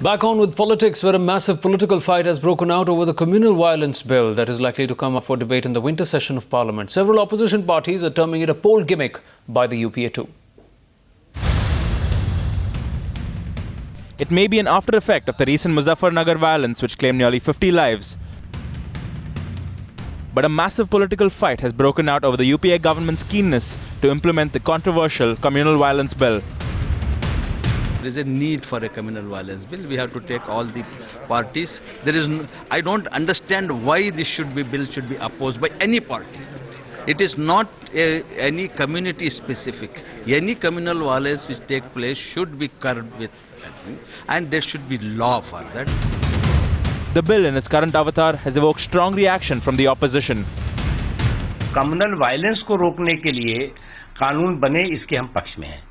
Back on with politics, where a massive political fight has broken out over the communal violence bill that is likely to come up for debate in the winter session of Parliament. Several opposition parties are terming it a poll gimmick by the UPA too. It may be an after effect of the recent Muzaffarnagar violence which claimed nearly 50 lives. But a massive political fight has broken out over the UPA government's keenness to implement the controversial communal violence bill. There is a need for a communal violence bill. We have to take all the parties. I don't understand why this bill should be opposed by any party. It is not any community specific. Any communal violence which take place should be curbed with, and there should be law for that. The bill in its current avatar has evoked strong reaction from the opposition. Communal violence को रोकने के लिए कानून बने, इसके हम पक्ष में हैं।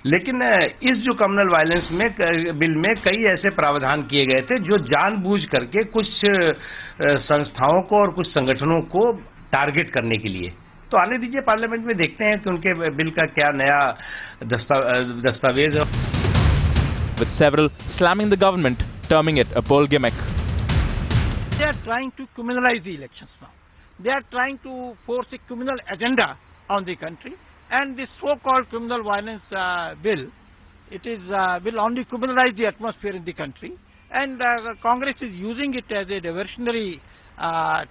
लेकिन इस जो कम्युनल वायलेंस में बिल में कई ऐसे प्रावधान किए गए थे जो जानबूझ करके कुछ संस्थाओं को और कुछ संगठनों को टारगेट करने के लिए। तो आने दीजिए, पार्लियामेंट में देखते हैं कि उनके बिल का क्या नया दस्तावेज है। With several slamming the government, terming it a poll gimmick. They are trying to criminalize the elections now. They are trying to force a criminal agenda on the country. And this so-called criminal violence bill, will only criminalize the atmosphere in the country. And Congress is using it as a diversionary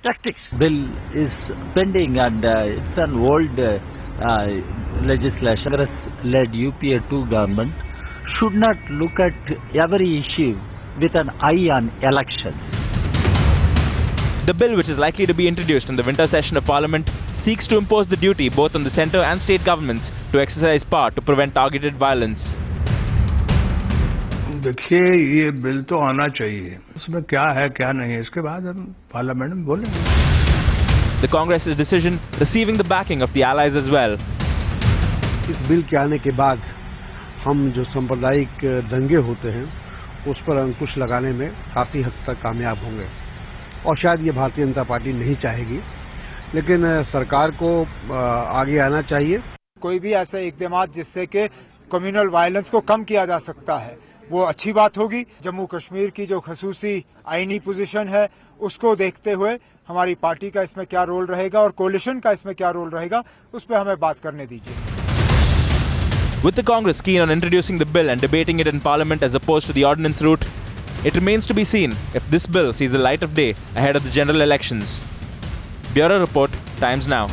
tactics. Bill is pending and it's an old legislation. Congress-led UPA 2 government should not look at every issue with an eye on elections. The bill, which is likely to be introduced in the winter session of Parliament, seeks to impose the duty both on the centre and state governments to exercise power to prevent targeted violence. देखिए, ये bill तो आना चाहिए। उसमें क्या है क्या नहीं है, इसके बाद हम पार्लियामेंट में बोलेंगे। The Congress's decision receiving the backing of the allies as well. इस बिल के आने के बाद हम जो सांप्रदायिक दंगे होते हैं उस पर अंकुश लगाने में काफ़ी हद तक कामयाब होंगे, और शायद ये भारतीय जनता पार्टी नहीं चाहेगी, लेकिन सरकार को आगे आना चाहिए। कोई भी ऐसा इक़दाम जिससे कि कम्युनल वायलेंस को कम किया जा सकता है वो अच्छी बात होगी। जम्मू कश्मीर की जो खसूसी आईनी पोजीशन है उसको देखते हुए हमारी पार्टी का इसमें क्या रोल रहेगा और कोalition का इसमें क्या रोल रहेगा, उस पर हमें बात करने दीजिए। With the Congress keen on introducing the bill and debating it in Parliament as opposed to the ordinance route, it remains to be seen if this bill sees the light of day ahead of the general elections. Bureau Report, Times Now.